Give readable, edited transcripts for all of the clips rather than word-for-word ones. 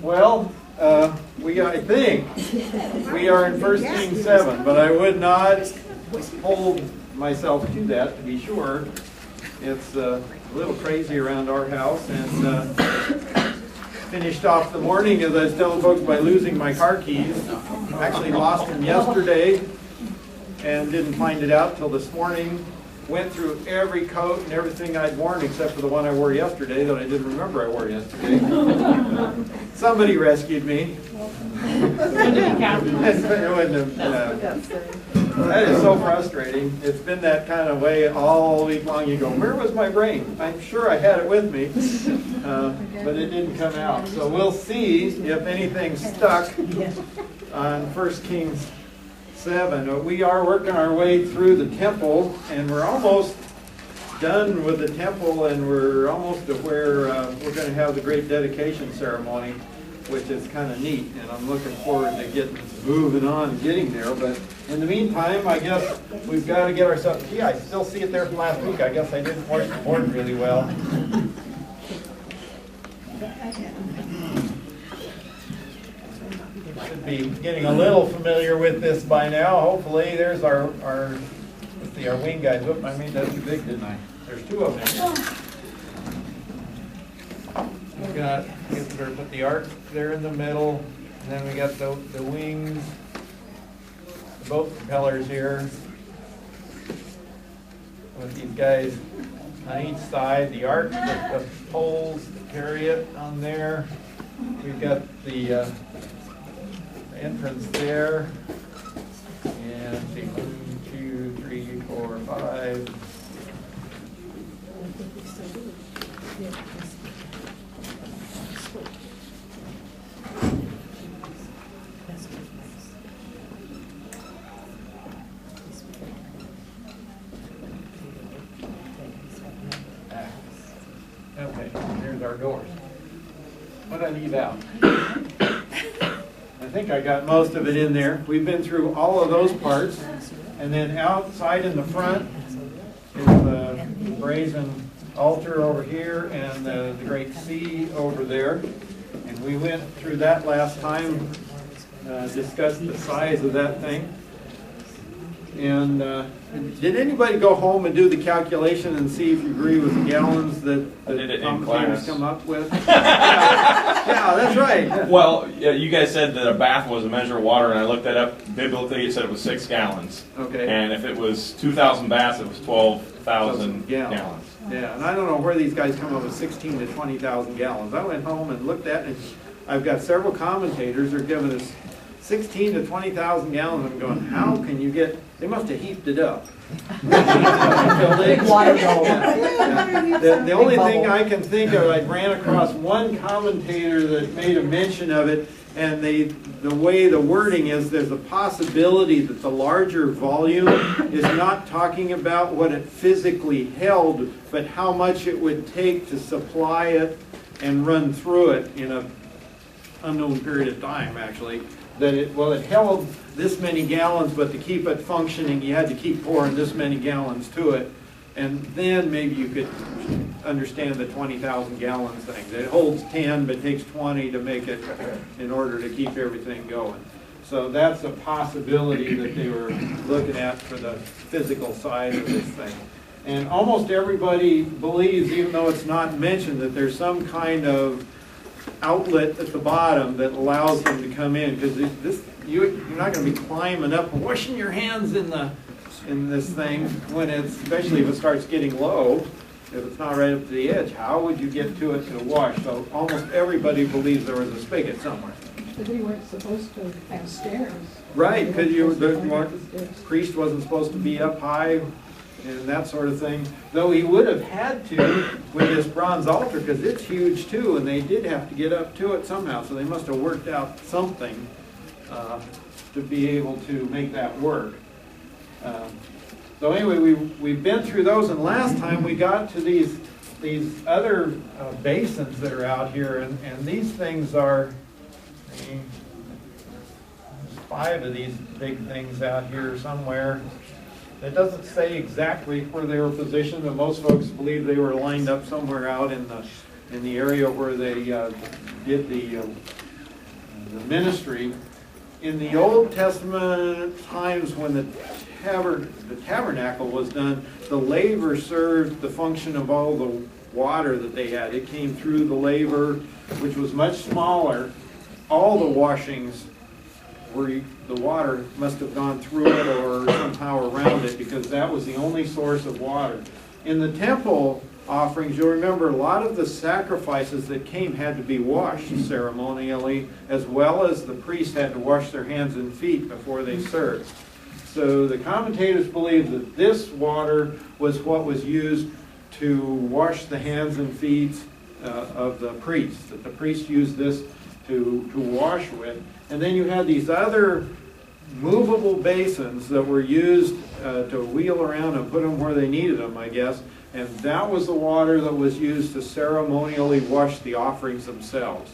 Well, I think we are in 1 Kings 7, but I would not hold myself to that, to be sure. It's a little crazy around our house, and finished off the morning, as I was telling folks, by losing my car keys. Actually lost them yesterday and didn't find it out till this morning. Went through every coat and everything I'd worn except for the one I wore yesterday that I didn't remember I wore yesterday. Somebody rescued me. That is so frustrating. It's been that kind of way all week long. You go, where was my brain? I'm sure I had it with me, but it didn't come out. So we'll see if anything's stuck on 1 Kings 7. We are working our way through the temple, and we're almost done with the temple, and we're almost to where we're going to have the great dedication ceremony, which is kind of neat, and I'm looking forward to getting moving on and getting there. But in the meantime, I guess we've got to get ourselves, gee, I still see it there from last week. I guess I didn't wash the board really well. Should be getting a little familiar with this by now. Hopefully, there's our let's see, our wing guys. Whoop, I made that too big, didn't I? There's two of them. We've got, we're put the arc there in the middle, and then we got the wings, the boat propellers here, with these guys on each side. The arc with the poles to carry it on there. We've got the entrance there, and see, 1, 2, 3, 4, 5. Okay, here's our doors. What did I leave out? I think I got most of it in there. We've been through all of those parts. And then outside in the front is the brazen altar over here and the great sea over there. And we went through that last time, discussed the size of that thing. And did anybody go home and do the calculation and see if you agree with the gallons that the commentators come up with? Yeah, that's right. Well, you guys said that a bath was a measure of water, and I looked that up. Biblically, it said it was 6 gallons. Okay. And if it was 2,000 baths, it was 12,000 gallons. Yeah, and I don't know where these guys come up with 16 to 20,000 gallons. I went home and looked at it, and I've got several commentators who are giving us 16 to 20,000 gallons. I'm going, how can you get, they must have heaped it up. The only thing I can think of, I ran across one commentator that made a mention of it, and the way the wording is, there's a possibility that the larger volume is not talking about what it physically held, but how much it would take to supply it and run through it in an unknown period of time, actually. That it held this many gallons, but to keep it functioning, you had to keep pouring this many gallons to it. And then maybe you could understand the 20,000 gallons thing. That it holds 10, but takes 20 to make it in order to keep everything going. So that's a possibility that they were looking at for the physical side of this thing. And almost everybody believes, even though it's not mentioned, that there's some kind of outlet at the bottom that allows them to come in, because you're not going to be climbing up and washing your hands in this thing when it's, especially if it starts getting low, if it's not right up to the edge. How would you get to it to wash? So almost everybody believes there was a spigot somewhere. But they weren't supposed to have stairs. Right, because the priest wasn't supposed to be up high and that sort of thing. Though he would have had to with this bronze altar, because it's huge too, and they did have to get up to it somehow. So they must have worked out something to be able to make that work. So anyway, we've been through those, and last time we got to these other basins that are out here, and these things are, there's 5 of these big things out here somewhere. It doesn't say exactly where they were positioned, but most folks believe they were lined up somewhere out in in the area where they did the ministry. In the Old Testament times when the tabernacle was done, the laver served the function of all the water that they had. It came through the laver, which was much smaller. All the washings were, the water must have gone through it or somehow around it, because that was the only source of water. In the temple offerings, you'll remember a lot of the sacrifices that came had to be washed ceremonially, as well as the priests had to wash their hands and feet before they served. So the commentators believe that this water was what was used to wash the hands and feet of the priests, that the priests used this to wash with. And then you had these other movable basins that were used to wheel around and put them where they needed them, I guess. And that was the water that was used to ceremonially wash the offerings themselves.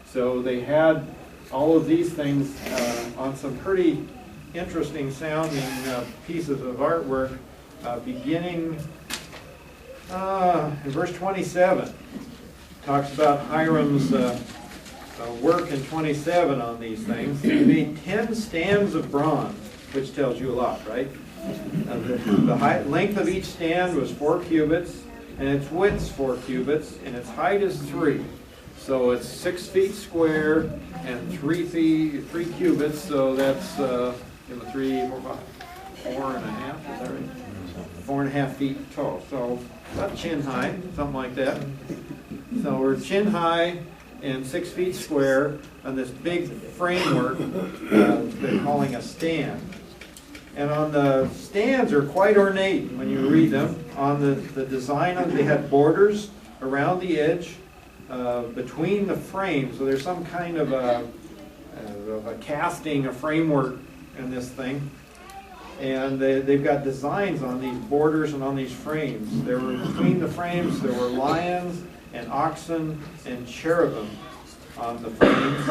So they had all of these things on some pretty interesting sounding pieces of artwork, beginning in verse 27. Talks about Hiram's work in 27 on these things. He made 10 stands of bronze, which tells you a lot, right? The length of each stand was 4 cubits, and its width 4 cubits, and its height is 3. So it's 6 feet square and 3 cubits. So that's 3, 4, 5, 4 and a half. Is that right? 4.5 feet tall. So about chin high, something like that. So we're chin high and 6 feet square on this big framework they're calling a stand. And on the stands are quite ornate when you read them. On the design, they had borders around the edge between the frames. So there's some kind of a casting, a framework in this thing. And they've got designs on these borders and on these frames. There were between the frames, there were lions and oxen and cherubim on the frames.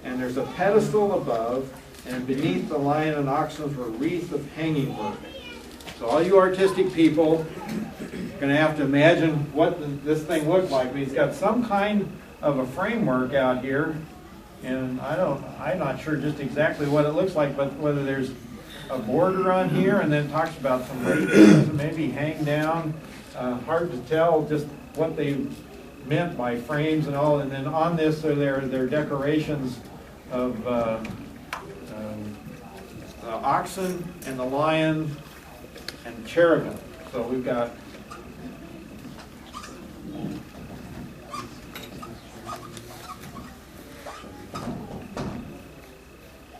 And there's a pedestal above, and beneath the lion and oxen were wreaths of hanging work. So all you artistic people are going to have to imagine what this thing looked like. But he's got some kind of a framework out here, and I'm not sure just exactly what it looks like, but whether there's a border on here, and then it talks about some wreaths maybe hang down. Hard to tell just what they meant by frames and all. And then on this are their decorations of the oxen and the lion and cherubim. So we've got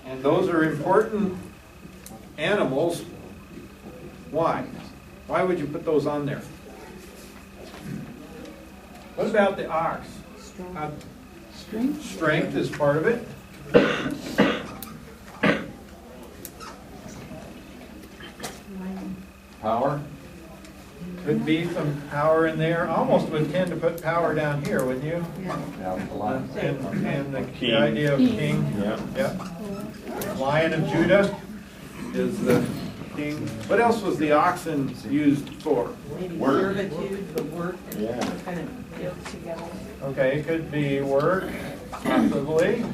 and those are important animals. Why? Why would you put those on there? What about the ox? Strength. Strength is part of it. Power. Could be some power in there. Almost would tend to put power down here, wouldn't you? And the idea of king. Yeah. Lion of Judah is the king. What else was the oxen used for? Maybe Work. servitude, the work, Yeah. kind of built together. Okay, it could be work, possibly.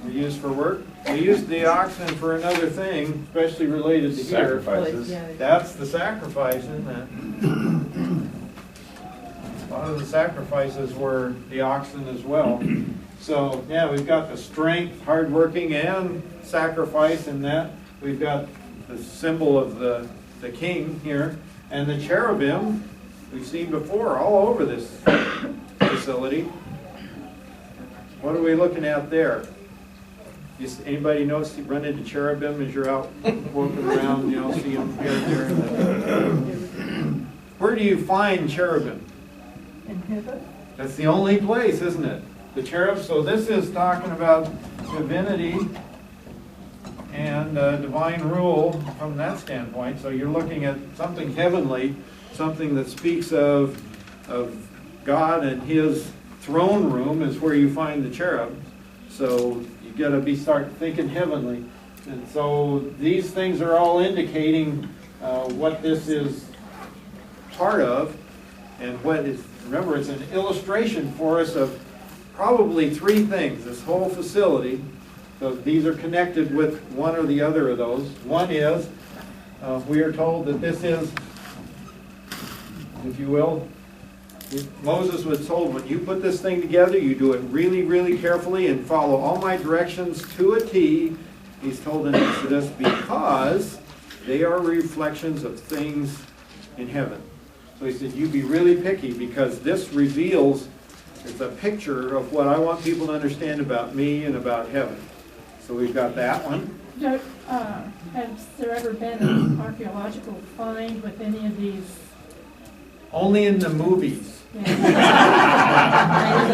Used for work. We used the oxen for another thing, especially related to here. Sacrifices. That's the sacrifice, isn't it? A lot of the sacrifices were the oxen as well. So, yeah, we've got the strength, hardworking, and sacrifice in that. We've got the symbol of the king here. And the cherubim, we've seen before, all over this facility. What are we looking at there? Anybody notice you run into cherubim as you're out walking around, see them here and there? Where do you find cherubim? In heaven. That's the only place, isn't it? The cherub. So this is talking about divinity and divine rule from that standpoint. So you're looking at something heavenly, something that speaks of God and His throne room is where you find the cherubs. So you got to start thinking heavenly. And so these things are all indicating what this is part of. And what is, remember, it's an illustration for us of probably three things, this whole facility. So these are connected with one or the other of those. One is, we are told that this is, if you will, Moses was told, when you put this thing together, you do it really, really carefully and follow all my directions to a T. He's told in Exodus, because they are reflections of things in heaven. So he said, you be really picky, because this reveals, it's a picture of what I want people to understand about me and about heaven. So we've got that one. Has there ever been an archaeological find with any of these? Only in the movies. Yeah.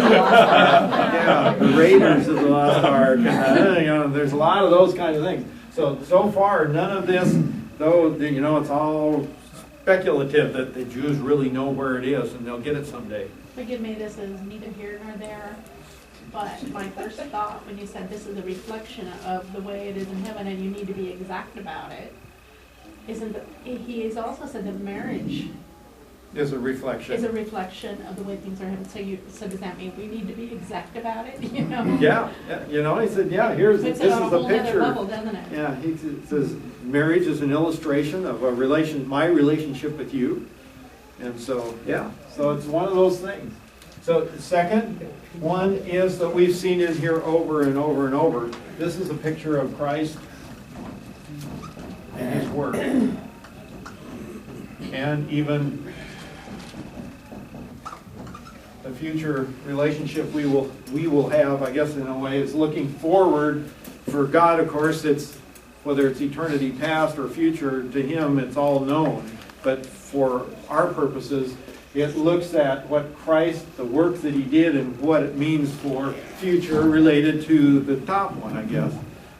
Yeah, the Raiders of the Lost Ark, and, there's a lot of those kind of things. So far, none of this, though, it's all speculative that the Jews really know where it is, and they'll get it someday. Forgive me, this is neither here nor there, but my first thought when you said this is a reflection of the way it is in heaven and you need to be exact about it, isn't that, he has also said that marriage Is a reflection. is a reflection of the way things are in heaven. So does that mean we need to be exact about it, you know? Yeah, he said, yeah, this Puts is it on a a whole other picture. level, doesn't it? Yeah, he says marriage is an illustration of my relationship with you. And so, yeah, so it's one of those things. So the second one is that we've seen in here over and over and over. This is a picture of Christ and his work. And even the future relationship we will have, I guess in a way, is looking forward. For God, of course, it's whether it's eternity past or future, to him it's all known. But for our purposes, it looks at what Christ, the work that he did, and what it means for future related to the top one, I guess.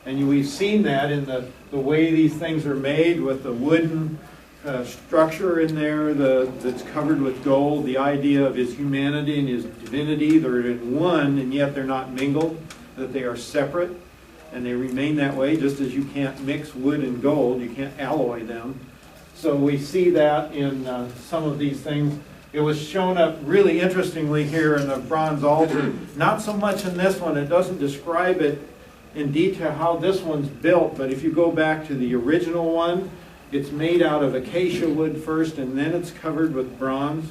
And we've seen that in the way these things are made, with the wooden structure in there that's covered with gold, the idea of his humanity and his divinity. They're in one, and yet they're not mingled, that they are separate, and they remain that way, just as you can't mix wood and gold, you can't alloy them. So we see that in some of these things. It was shown up really interestingly here in the bronze altar. Not so much in this one. It doesn't describe it in detail how this one's built, but if you go back to the original one, it's made out of acacia wood first, and then it's covered with bronze.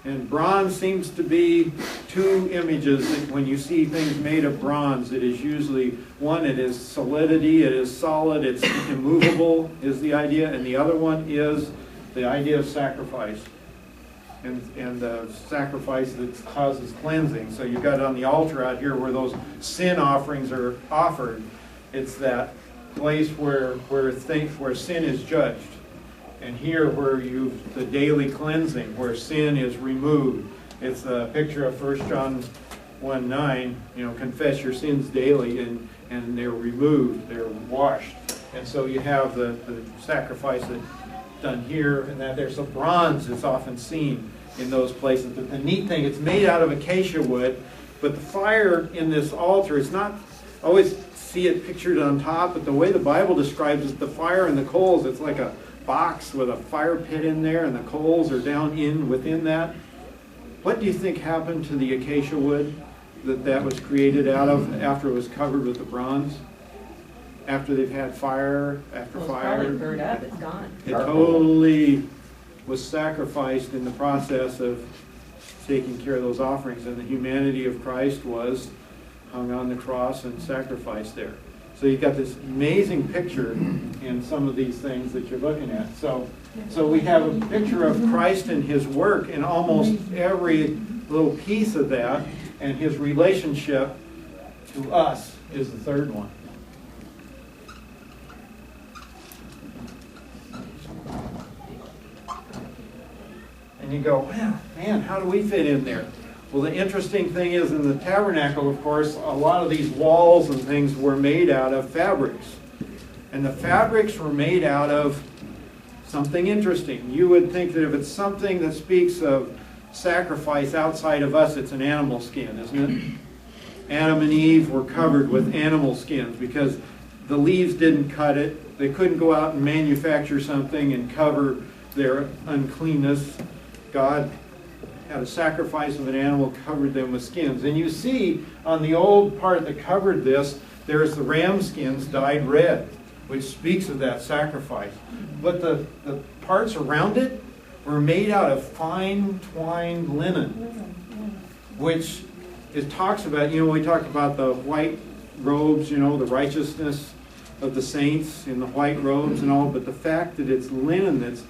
And bronze seems to be two images. When you see things made of bronze, it is usually, one, it is solidity, it is solid, it's immovable, is the idea, and the other one is the idea of sacrifice. And the sacrifice that causes cleansing. So you've got on the altar out here where those sin offerings are offered. It's that place where sin is judged. And here where the daily cleansing, where sin is removed. It's a picture of 1 John 1:9, confess your sins daily, and they're removed, they're washed. And so you have the sacrifice that's done here and that there. So bronze is often seen in those places. But the neat thing, it's made out of acacia wood, but the fire in this altar is not, I always see it pictured on top, but the way the Bible describes it, the fire and the coals, it's like a box with a fire pit in there, and the coals are down within that. What do you think happened to the acacia wood that was created out of after it was covered with the bronze? After they've had fire after Well, it's fire? probably burned up, it's gone. It totally was sacrificed in the process of taking care of those offerings, and the humanity of Christ was hung on the cross and sacrificed there. So you've got this amazing picture in some of these things that you're looking at. So we have a picture of Christ and his work in almost every little piece of that, and his relationship to us is the third one. And you go, well, man, how do we fit in there? Well, the interesting thing is, in the tabernacle, of course, a lot of these walls and things were made out of fabrics. And the fabrics were made out of something interesting. You would think that if it's something that speaks of sacrifice outside of us, it's an animal skin, isn't it? Adam and Eve were covered with animal skins because the leaves didn't cut it. They couldn't go out and manufacture something and cover their uncleanness. God had a sacrifice of an animal, covered them with skins. And you see on the old part that covered this, there's the ram skins dyed red, which speaks of that sacrifice. But the parts around it were made out of fine twined linen, which it talks about, we talked about the white robes, the righteousness of the saints in the white robes and all, but the fact that it's linen that's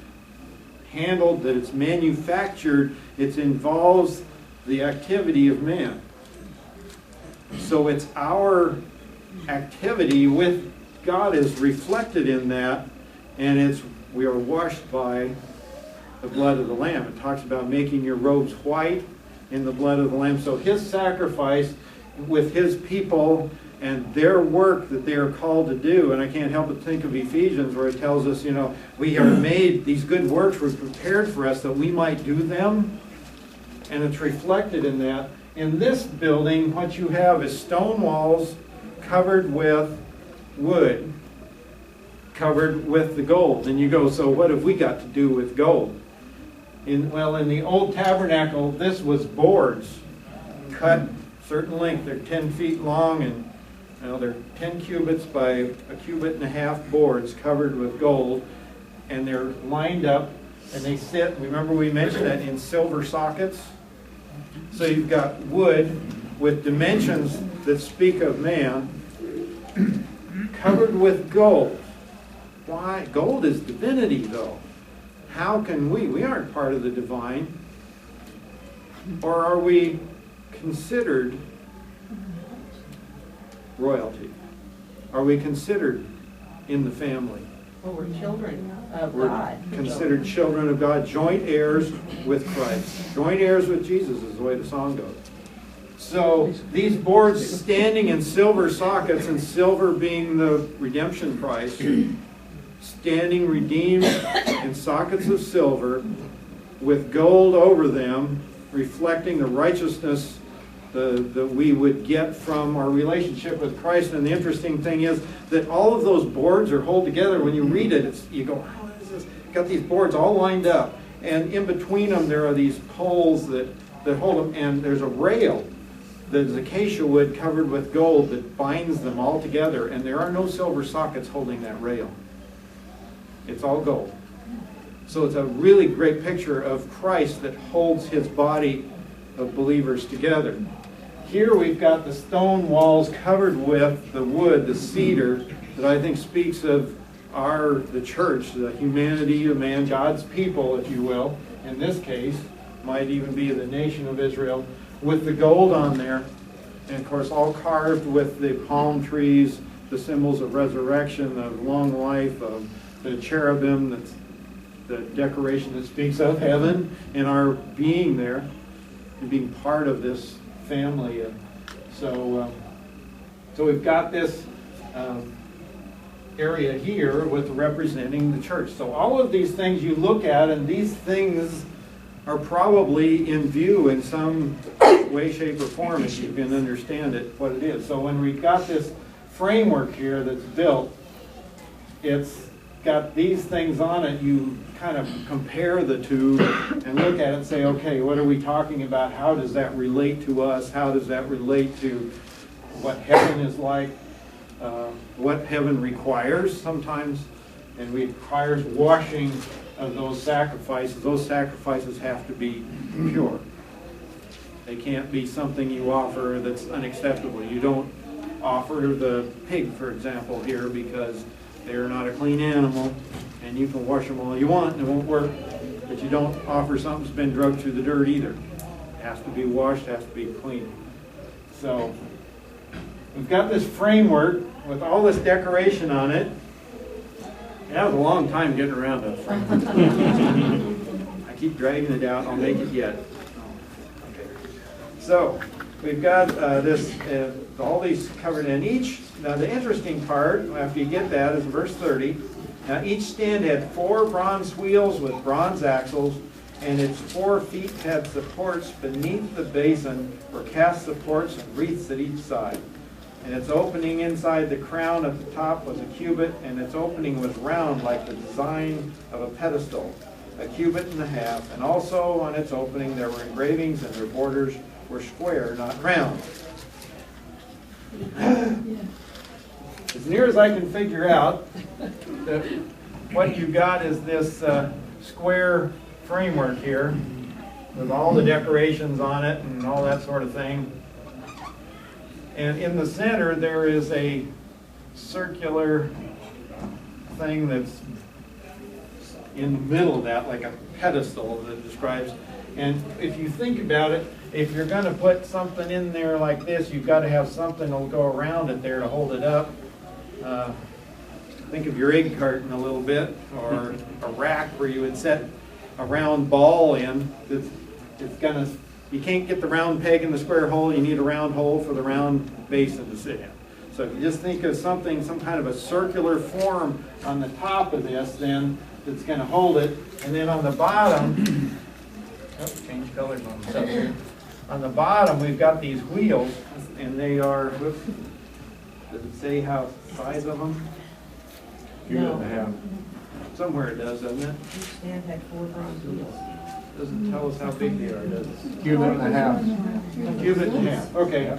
handled, that it's manufactured, it involves the activity of man. So it's our activity with God is reflected in that, and we are washed by the blood of the Lamb. It talks about making your robes white in the blood of the Lamb. So his sacrifice with his people and their work that they are called to do, and I can't help but think of Ephesians where it tells us, we are made, these good works were prepared for us that we might do them, and it's reflected in that. In this building, what you have is stone walls covered with wood, covered with the gold. And you go, so what have we got to do with gold? In the old tabernacle, this was boards cut certain length. They're 10 feet long, and they're 10 cubits by a cubit and a half boards covered with gold, and they're lined up, and they sit, remember we mentioned that, in silver sockets. So you've got wood with dimensions that speak of man, covered with gold. Why? Gold is divinity, though. How can we aren't part of the divine, or are we considered royalty? Are we considered in the family? Well, we're children of We're God. considered children of God, joint heirs with Christ. Joint heirs with Jesus is the way the song goes. So these boards standing in silver sockets, and silver being the redemption price, standing redeemed in sockets of silver with gold over them, reflecting the righteousness that we would get from our relationship with Christ. And the interesting thing is that all of those boards are held together. When you read it, you go, how is this? Got these boards all lined up, and in between them there are these poles that hold them, and there's a rail that is acacia wood covered with gold that binds them all together, and there are no silver sockets holding that rail. It's all gold. So it's a really great picture of Christ that holds his body of believers together. Here we've got the stone walls covered with the wood, the cedar, that I think speaks of the church, the humanity of man, God's people, if you will. In this case, might even be the nation of Israel, with the gold on there. And of course, all carved with the palm trees, the symbols of resurrection, of long life, of the cherubim, that's the decoration that speaks of heaven and our being there and being part of this family. So we've got this area here with representing the church. So all of these things you look at, and these things are probably in view in some way, shape, or form, if you can understand it, what it is. So when we've got this framework here that's built, it's got these things on it. You kind of compare the two and look at it and say, okay, what are we talking about? How does that relate to us? How does that relate to what heaven is like? What heaven requires sometimes, and requires washing of those sacrifices. Those sacrifices have to be pure. They can't be something you offer that's unacceptable. You don't offer the pig, for example, here, because they're not a clean animal, and you can wash them all you want and it won't work. But you don't offer something that's been drugged through the dirt either. It has to be washed, it has to be clean. So we've got this framework with all this decoration on it. That was a long time getting around to the framework. I keep dragging it out. I'll make it yet. Okay. So we've got all these covered in each. Now the interesting part, after you get that, is verse 30. Now each stand had 4 bronze wheels with bronze axles, and its 4 feet had supports beneath the basin for cast supports and wreaths at each side. And its opening inside the crown at the top was a cubit, and its opening was round like the design of a pedestal. a cubit and a half, and also on its opening there were engravings and their borders were square, not round. As near as I can figure out, what you got is this square framework here with all the decorations on it and all that sort of thing. And in the center there is a circular thing that's in the middle of that, like a pedestal that describes. And if you think about it, if you're going to put something in there like this, you've got to have something that'll go around it there to hold it up. Think of your egg carton a little bit, or a rack where you would set a round ball in. It's gonna, you can't get the round peg in the square hole. You need a round hole for the round basin to sit in. So if you just think of something, some kind of a circular form on the top of this, then that's going to hold it, and then on the bottom, change colors on stuff here. On the bottom, we've got these wheels, and they are, whoops, does it say how size of them? No. Somewhere it does, doesn't it? Each stand had 4 bronze wheels. Doesn't tell us how big they are, does it? Cubit and a half. Cubit and a half, okay.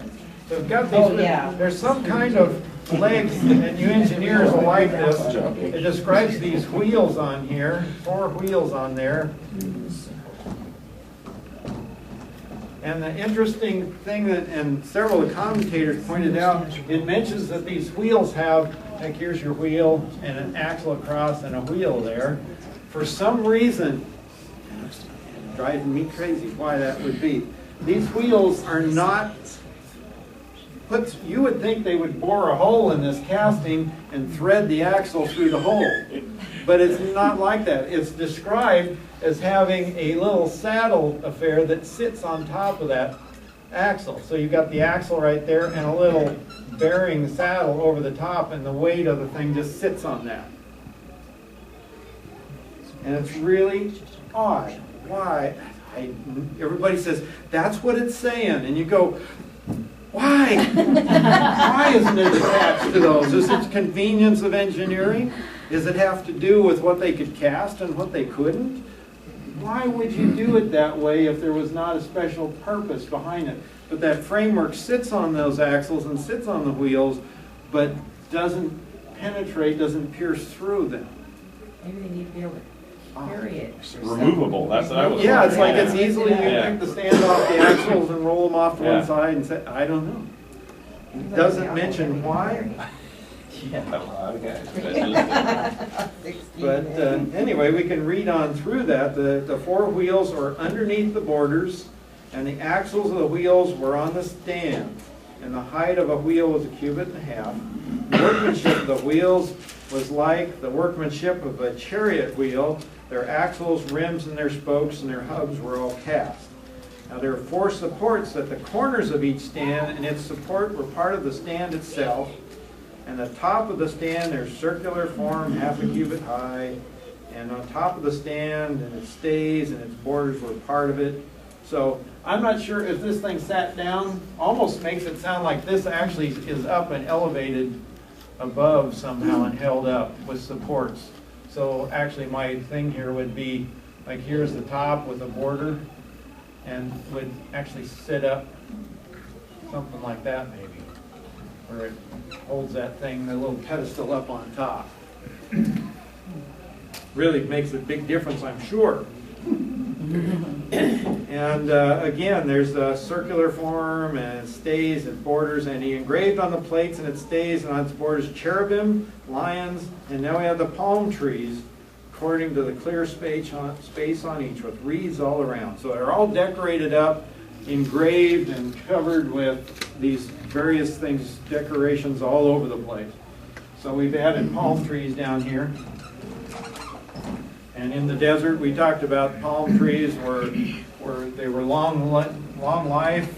So we've got these, Oh, yeah. there's some kind of legs, and you engineers will like this. It describes these wheels on here, 4 wheels on there. And the interesting thing that, and several of the commentators pointed out, it mentions that these wheels have, like here's your wheel and an axle across and a wheel there. For some reason, it's driving me crazy why that would be. These wheels are not, you would think they would bore a hole in this casting and thread the axle through the hole. But it's not like that. It's described as having a little saddle affair that sits on top of that axle. So you've got the axle right there and a little bearing saddle over the top, and the weight of the thing just sits on that. And it's really odd. Why? Everybody says, that's what it's saying. And you go, why? Why isn't it attached to those? Is it convenience of engineering? Does it have to do with what they could cast and what they couldn't? Why would you do it that way if there was not a special purpose behind it? But that framework sits on those axles and sits on the wheels, but doesn't penetrate, doesn't pierce through them. Maybe they need to be able to carry it. Removable, that's what I was Yeah, it's like wondering. it's easily, you Yeah. pick the stand off the axles and roll them off to Yeah. one side and say, I don't know. It doesn't mention why. Yeah, okay. But anyway, we can read on through that. The 4 wheels are underneath the borders, and the axles of the wheels were on the stand. And the height of a wheel was a cubit and a half. The workmanship of the wheels was like the workmanship of a chariot wheel. Their axles, rims, and their spokes and their hubs were all cast. Now there are 4 supports at the corners of each stand, and its support were part of the stand itself. And the top of the stand, there's circular form, half a cubit high. And on top of the stand, and its stays and its borders were part of it. So I'm not sure if this thing sat down, almost makes it sound like this actually is up and elevated above somehow and held up with supports. So actually my thing here would be, like here's the top with a border, and would actually sit up something like that maybe, where it holds that thing, the little pedestal up on top. Really makes a big difference, I'm sure. And again, there's a circular form and stays and borders, and he engraved on the plates and its stays and on its borders cherubim, lions, and now we have the palm trees according to the clear space on each with wreaths all around. So they're all decorated up, engraved and covered with these various things, decorations all over the place. So we've added palm trees down here. And in the desert, we talked about palm trees where they were long life.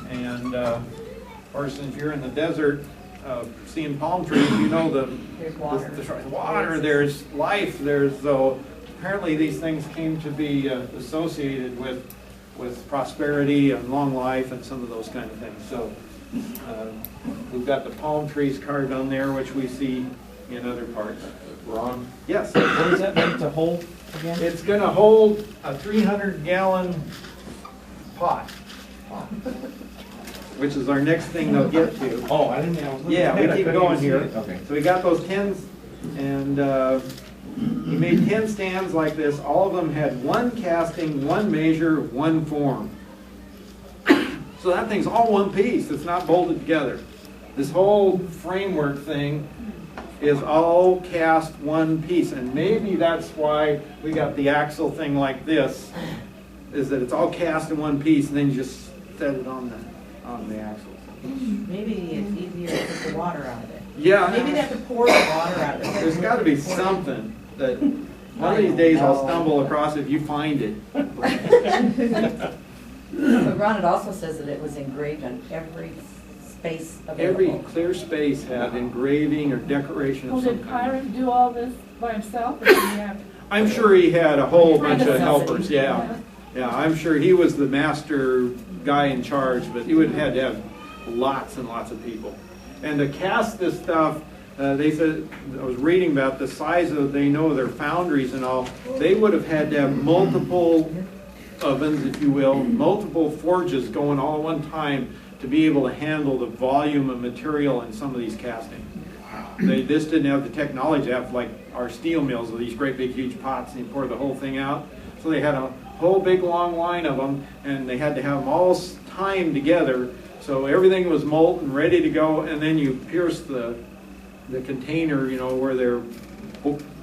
And of course, if you're in the desert seeing palm trees, you know There's water. there's water, there's life, so apparently these things came to be associated with prosperity and long life and some of those kind of things. So we've got the palm trees carved on there, which we see in other parts. Ron, Yes, what is that meant to hold again? it's gonna hold a 300-gallon pot, which is our next thing they'll get to. Oh, I didn't know. I was looking Yeah, at it. we I keep couldn't going even see here. it. Okay. So we got those 10s, and he made 10 stands like this. All of them had one casting, one measure, one form. So that thing's all one piece. It's not bolted together. This whole framework thing is all cast one piece, and maybe that's why we got the axle thing like this, is that it's all cast in one piece, and then you just set it on the axle. Maybe it's easier to take the water out of it. Yeah. Maybe they have to pour the water out of it. There's got to be something that one of these days I'll stumble across if you find it. But Ron, it also says that it was engraved on every space Every available. clear space had engraving or decoration Well, of some did kind. Hiram do all this by himself, or did he have? I'm sure he had a whole bunch of Necessity. helpers, yeah. Yeah, I'm sure he was the master guy in charge, but he would have had to have lots and lots of people. And to cast this stuff, they said, I was reading about the size of, they know their foundries and all, they would have had to have multiple ovens, if you will, multiple forges going all at one time to be able to handle the volume of material in some of these castings. They just didn't have the technology to have like our steel mills with these great big huge pots and you pour the whole thing out. So they had a whole big long line of them and they had to have them all timed together. So everything was molten, ready to go, and then you pierce the container, you know, where they're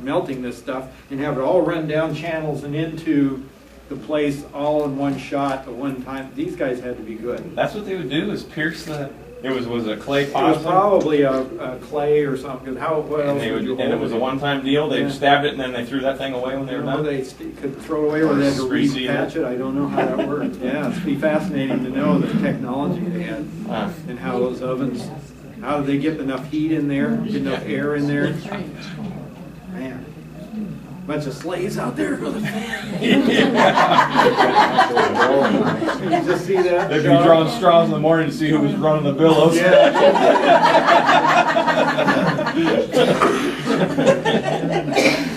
melting this stuff, and have it all run down channels and into the place all in one shot at one time. These guys had to be good. That's what they would do, is pierce the, was a clay It pot? was probably a clay or something, because what And else they would would, you and hold it was a in? one-time deal, they Yeah. stabbed it and then they threw that thing away when they You were know, done? they could throw it away or they had to Reseal it. repatch it. I don't know how that worked. Yeah, it'd be fascinating to know the technology they had and how those ovens, how did they get enough heat in there, get enough air in there? Man, bunch of slaves out there with a fan. Can you just see that? They'd be drawing straws in the morning to see who was running the billows.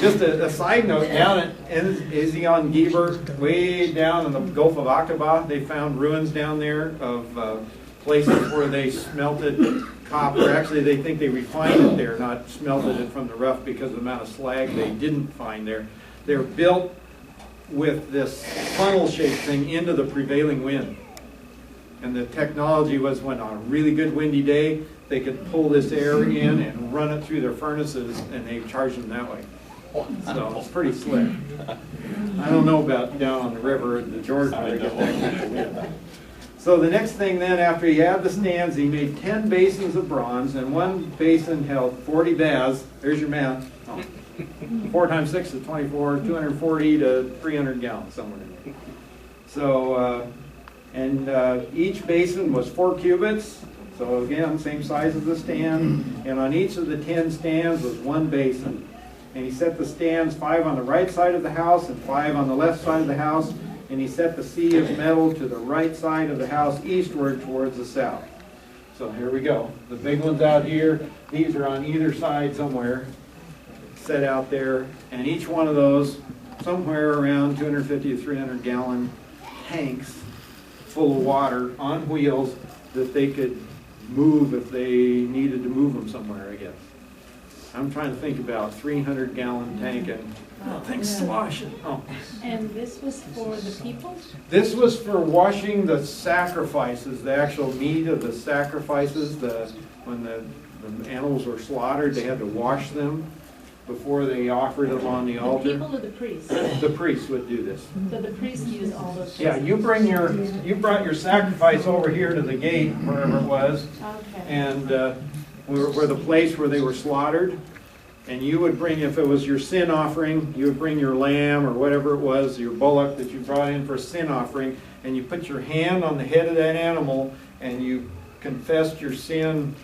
Just a side note, down at Ezion Geber, way down in the Gulf of Aqaba, they found ruins down there of places where they smelted copper. Actually, they think they refined it there, not smelted it from the rough because of the amount of slag they didn't find there. They were built with this funnel-shaped thing into the prevailing wind. And the technology was when on a really good windy day, they could pull this air in and run it through their furnaces, and they charged them that way. So it's pretty slick. I don't know about down on the river in the Jordan where they get that kind of wind. So the next thing then, after he had the stands, he made 10 basins of bronze, and one basin held 40 baths. There's your math. 4 times 6 is 24, 240 to 300 gallons, somewhere in there. So, each basin was 4 cubits. So again, same size as the stand. And on each of the 10 stands was one basin. And he set the stands 5 on the right side of the house and 5 on the left side of the house. And he set the sea of metal to the right side of the house eastward towards the south. So here we go. The big ones out here, these are on either side somewhere, set out there. And each one of those, somewhere around 250 to 300 gallon tanks full of water on wheels that they could move if they needed to move them somewhere, I guess. I'm trying to think about 300 gallon tank and things sloshing. Oh. And this was for the people? This was for washing the sacrifices, the actual meat of the sacrifices. When the animals were slaughtered, they had to wash them before they offered them on the The altar. people or the priests? The priests would do this. So the priests use all those. Yeah, you brought your sacrifice over here to the gate, wherever it was, Okay. and where the place where they were slaughtered. And you would bring, if it was your sin offering, you would bring your lamb or whatever it was, your bullock that you brought in for a sin offering, and you put your hand on the head of that animal, and you confessed your sin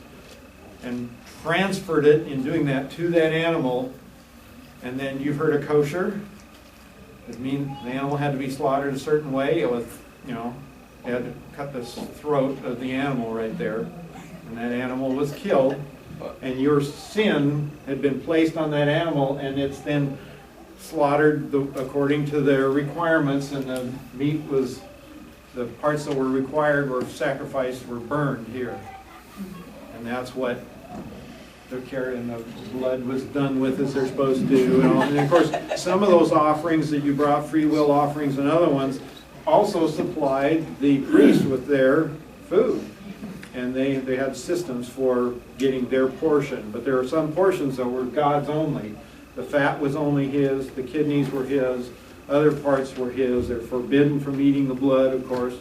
and transferred it in doing that to that animal. And then you heard a kosher. It means the animal had to be slaughtered a certain way. It was, you had to cut the throat of the animal right there. And that animal was killed. and your sin had been placed on that animal, and it's then slaughtered according to their requirements, and the meat was, the parts that were required were sacrificed, were burned here. And that's what the carrot and the blood was done with as they're supposed to do. And of course, some of those offerings that you brought, free will offerings and other ones, also supplied the priest with their food. And they had systems for getting their portion. But there are some portions that were God's only. The fat was only his, the kidneys were his, other parts were his. They're forbidden from eating the blood, of course.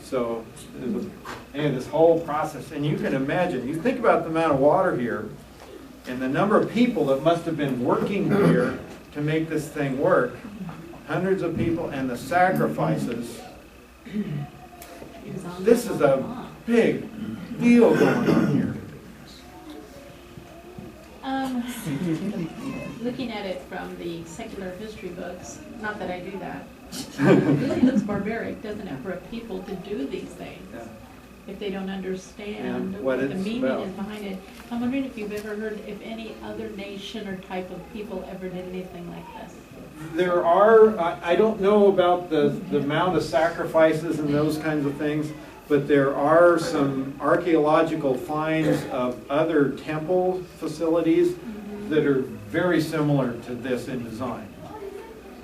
So and this whole process, and you can imagine, you think about the amount of water here, and the number of people that must have been working here to make this thing work, hundreds of people, and the sacrifices. This is a big deal going on here. Looking at it from the secular history books, not that I do that, it really looks barbaric, doesn't it, for a people to do these things? Yeah. If they don't understand And what the it's meaning about. is behind it. I'm wondering if you've ever heard if any other nation or type of people ever did anything like this. There are, I don't know about the amount of sacrifices and those kinds of things, but there are some archaeological finds of other temple facilities that are very similar to this in design.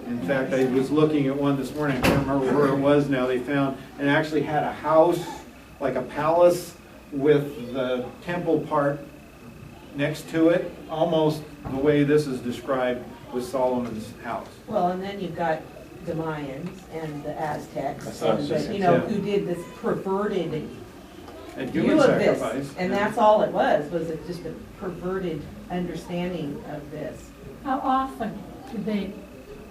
In fact, I was looking at one this morning, I can't remember where it was now, they found, and it actually had a house, like a palace, with the temple part next to it, almost the way this is described with Solomon's house. Well, and then you've got the Mayans and the Aztecs, That's what I was and just the, gonna who did this perverted And view human of this. sacrifice. And that's all it was just a perverted understanding of this. How often do they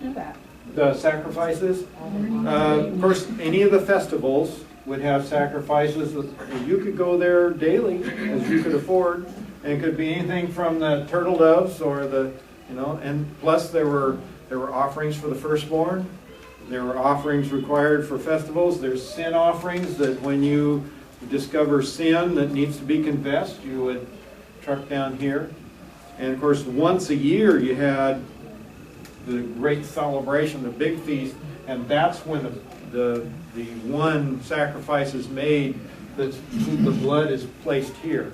do that? The sacrifices, of course, any of the festivals would have sacrifices. You could go there daily as you could afford, and it could be anything from the turtle doves or the, and plus there were offerings for the firstborn. There were offerings required for festivals. There's sin offerings that when you discover sin that needs to be confessed, you would truck down here. And of course, once a year you had the great celebration, the big feast, and that's when the one sacrifice is made, that the blood is placed here.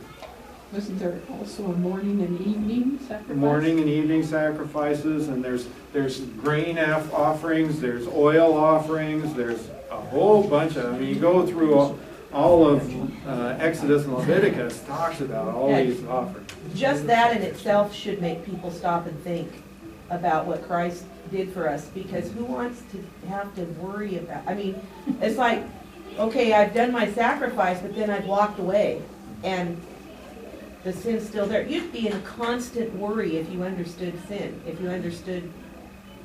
Wasn't there also a morning and evening sacrifice? Morning and evening sacrifices, and there's grain offerings, there's oil offerings, there's a whole bunch of, you go through all of Exodus and Leviticus talks about all these offerings. Just that in itself should make people stop and think about what Christ did for us, because who wants to have to worry about, it's like, okay, I've done my sacrifice, but then I've walked away, and the sin's still there. You'd be in constant worry if you understood sin, if you understood.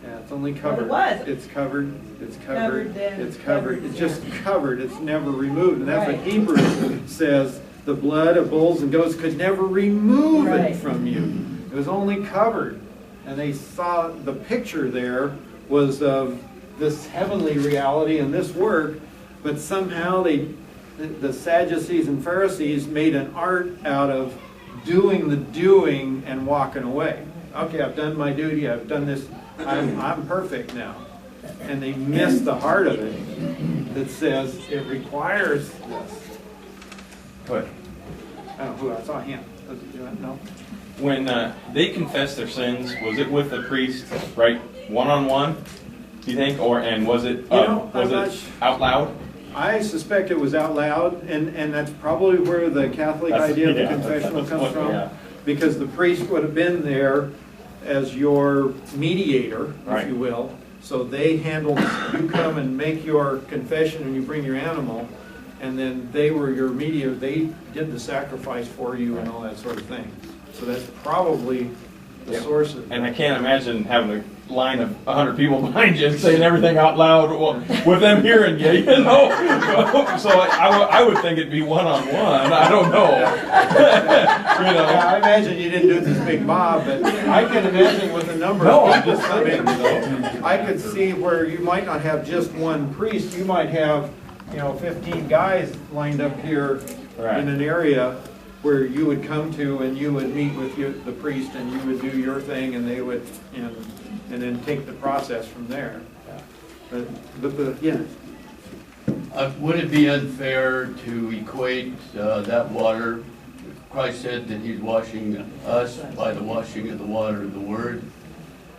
Yeah, it's only covered. Well, it was. It's covered, it's covered, Covered then, it's covered. covered, It's just yeah. covered, it's never removed. And that's what Right. Hebrews says, the blood of bulls and goats could never remove Right. it from you. It was only covered. And they saw the picture there was of this heavenly reality and this work, but somehow the Sadducees and Pharisees made an art out of doing the doing and walking away. Okay, I've done my duty, I've done this, I'm perfect now. And they missed the heart of it that says it requires this. Go ahead. I don't know who, I saw him. Does he do it? No? When they confessed their sins, was it with the priest, right, one-on-one, do you think? And was it, I'm not out loud? I suspect it was out loud, and that's probably where the Catholic idea of the Yeah, confessional that's comes what- from. yeah. Because the priest would have been there as your mediator, if Right. you will. So they handled, you come and make your confession and you bring your animal, and then they were your mediator. They did the sacrifice for you and all that sort of thing. So that's probably the Yeah. source of it. And I can't imagine having a line of 100 people behind you and saying everything out loud with them hearing you, So I would think it'd be one-on-one. I don't know. Yeah, I imagine you didn't do it this big mob, but I can imagine with the number No, of I'm people just coming, saying, I could see where you might not have just one priest, you might have, 15 guys lined up here Right. in an area, where you would come to and you would meet with the priest and you would do your thing and they would, and then take the process from there. Yeah. Would it be unfair to equate that water? Christ said that he's washing us by the washing of the water of the Word.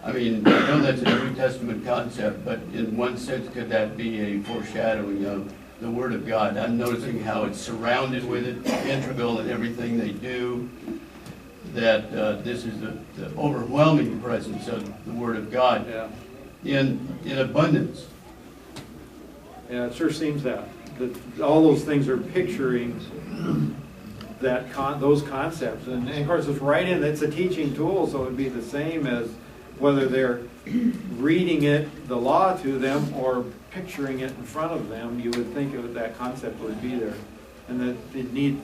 I mean, I know that's a New Testament concept, but in one sense, could that be a foreshadowing of the Word of God? I'm noticing how it's surrounded with it, integral in everything they do, that this is the overwhelming presence of the Word of God in abundance. Yeah, it sure seems that all those things are picturing those concepts, and of course it's right in. It's a teaching tool, so it would be the same as whether they're reading it, the law to them, or picturing it in front of them. You would think that concept would be there, and that it need.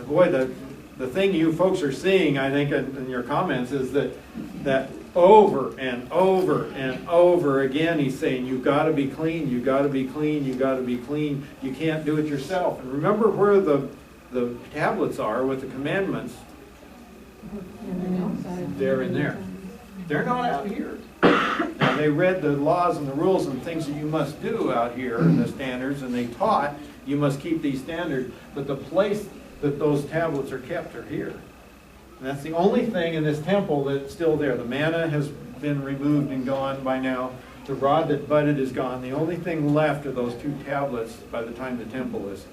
Boy, the thing you folks are seeing, I think, in your comments is that over and over and over again, he's saying, you've got to be clean, you've got to be clean, you've got to be clean. You can't do it yourself. And remember where the tablets are with the commandments. They're in there. They're not out here. Now, they read the laws and the rules and things that you must do out here, the standards, and they taught you must keep these standards, but the place that those tablets are kept are here. And that's the only thing in this temple that's still there. The manna has been removed and gone by now. The rod that budded is gone. The only thing left are those 2 tablets by the time the temple is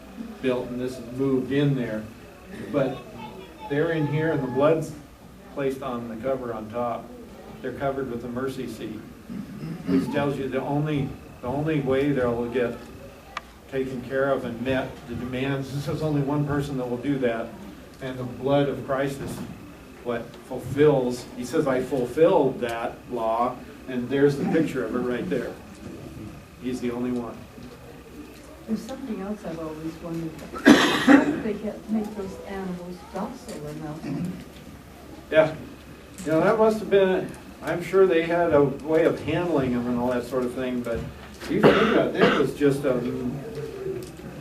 built, and this is moved in there. But they're in here, and the blood's placed on the cover on top. They're covered with the mercy seat, which tells you the only way they'll get taken care of and met the demands. There's only one person that will do that, and the blood of Christ is what fulfills. He says, I fulfilled that law, and there's the picture of it right there. He's the only one. There's something else I've always wondered. How did they make those animals docile enough? Yeah. You know, that must have been, I'm sure they had a way of handling them and all that sort of thing, but you think about it, it was just a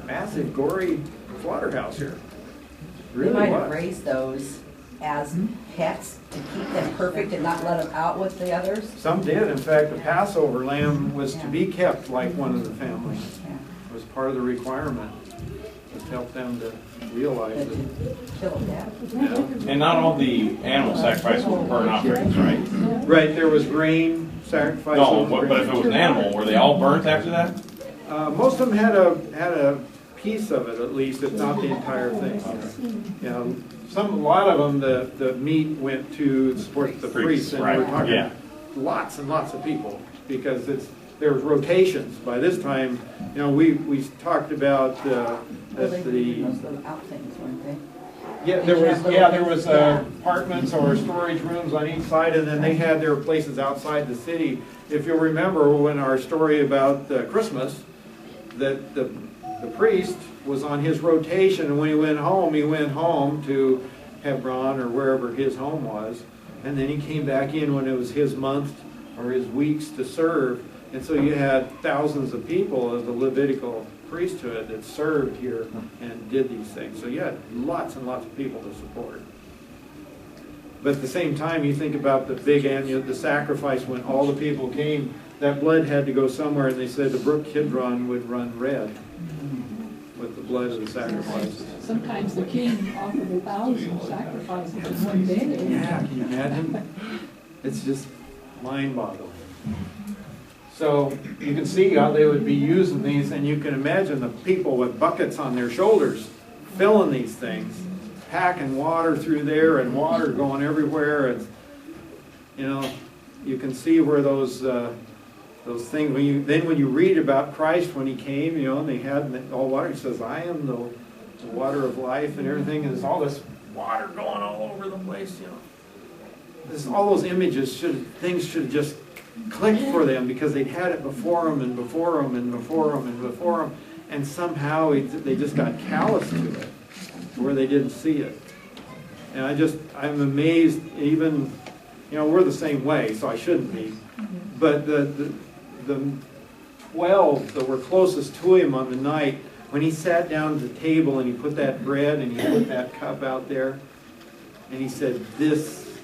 massive, gory slaughterhouse here. It They really might have was. raised those as pets to keep them perfect and not let them out with the others. Some did. In fact, the Passover lamb was to be kept like one of the family. Yeah. It was part of the requirement to help them to realize But it. to kill them, yeah. And not all the animal sacrifices were burnt offerings, right? Right, there was grain sacrifice. No, but if it was an animal, were they all burnt after that? Most of them had a piece of it at least, if not the entire thing. You know, a lot of them, the meat went to support the priests, and right, we're talking yeah. lots and lots of people, because there was rotations. By this time, you know, we talked about Well, that they the were those little out things, weren't they? yeah, there was apartments or storage rooms on each side, and then they had their places outside the city. If you'll remember, when our story about Christmas, that the priest was on his rotation, and when he went home to Hebron or wherever his home was, and then he came back in when it was his month or his weeks to serve. And so you had thousands of people of the Levitical priesthood that served here and did these things. So you had lots and lots of people to support. But at the same time, you think about the sacrifice when all the people came, that blood had to go somewhere, and they said the brook Kidron would run red with the blood of the sacrifices. Sometimes the king offered 1,000 sacrifices in one day. Yeah, can you imagine? It's just mind-boggling. So you can see how they would be using these, and you can imagine the people with buckets on their shoulders filling these things, packing water through there and water going everywhere. And you know, you can see where those things, when you read about Christ when he came, you know, and they had all water, he says, I am the water of life and everything, and there's all this water going all over the place, you know. All those images, things should just click for them, because they'd had it before them and before them and before them and before them, and somehow they just got callous to it, where they didn't see it. And I'm amazed, even, you know, we're the same way, so I shouldn't be, but the 12 that were closest to him on the night when he sat down at the table and he put that bread and he put that cup out there, and he said, "This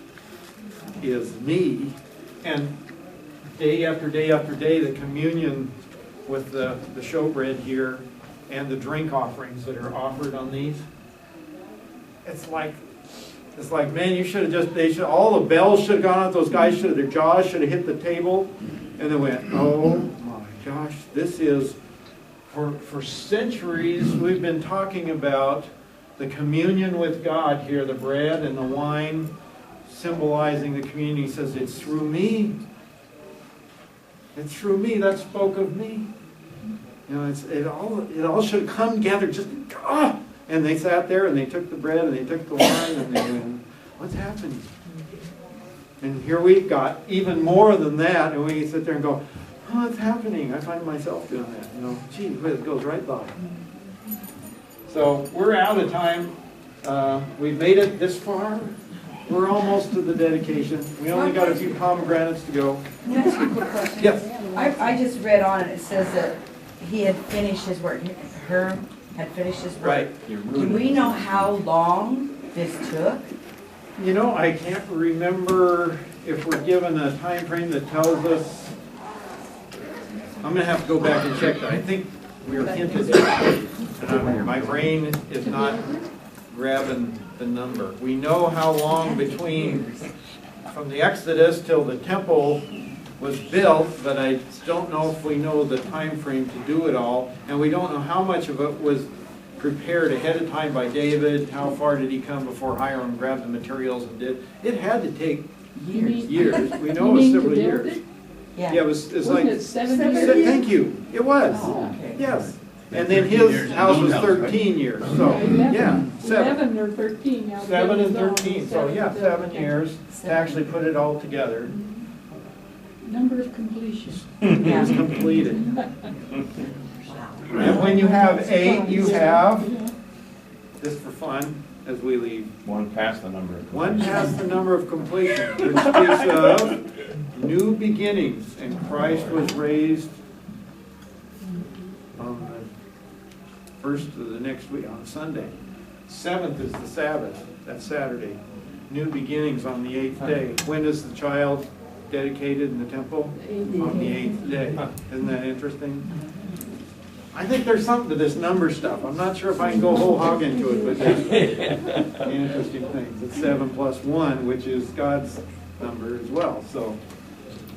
is me." And day after day after day, the communion with the showbread here and the drink offerings that are offered on these, it's like, man, you should have all the bells should have gone out, those guys should have, their jaws should have hit the table, and they went, oh my gosh, this is, for centuries we've been talking about the communion with God here, the bread and the wine symbolizing the communion. He says, it's through me. It's through me. That spoke of me. You know, it all should have come together. Just and they sat there and they took the bread and they took the wine and they went, what's happening? And here we've got even more than that, and we sit there and go, oh, what's happening? I find myself doing that. You know, gee, it goes right by. So we're out of time. We've made it this far. We're almost to the dedication. We only got a few pomegranates to go. Can I ask you a quick question? Yes. I just read on it, it says that he had finished his work, Herm had finished his work. Right. Do we know how long this took? You know, I can't remember if we're given a time frame that tells us. I'm going to have to go back and check that. I think we were hinted at. My brain is not grabbing the number. We know how long between from the Exodus till the temple was built, but I don't know if we know the time frame to do it all, and we don't know how much of it was prepared ahead of time by David. How far did he come before Hiram grabbed the materials and did? It had to take years. We know it was several years. Yeah, it was. It's Wasn't like it 7 years? Thank you. It was. Yes. And then his house was 13 years. So yeah, 11 or 13 now. 7 and 13. So yeah, 7 years to actually put it all together. Number of completion. It was completed. And when you have 8, you have, just for fun, as we leave, One past the number. one past the number of completion, which speaks of new beginnings. And Christ was raised on the first of the next week, on Sunday. 7th is the Sabbath, that's Saturday. New beginnings on the 8th day. When is the child dedicated in the temple? On the 8th day. Isn't that interesting? I think there's something to this number stuff. I'm not sure if I can go whole hog into it, but there's interesting things. It's 7 plus 1, which is God's number as well. So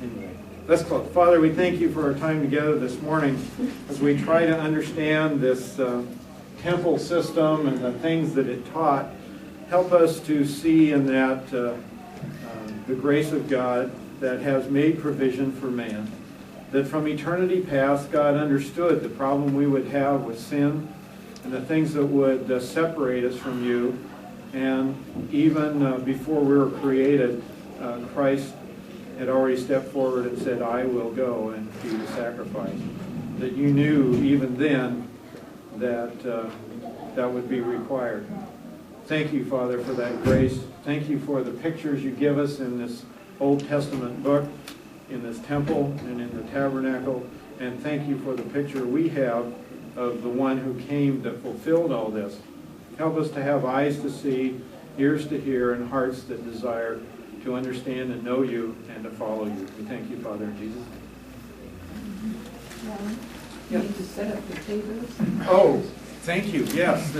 anyway, let's close. Father, we thank you for our time together this morning as we try to understand this temple system and the things that it taught. Help us to see in that the grace of God that has made provision for man. That from eternity past, God understood the problem we would have with sin and the things that would separate us from you. And even before we were created, Christ had already stepped forward and said, I will go and be the sacrifice. That you knew even then that that would be required. Thank you, Father, for that grace. Thank you for the pictures you give us in this Old Testament book, in this temple and in the tabernacle, and thank you for the picture we have of the one who came that fulfilled all this. Help us to have eyes to see, ears to hear, and hearts that desire to understand and know you and to follow you. We thank you, Father, in Jesus' name. You need to set up the tables. Oh, thank you. Yes,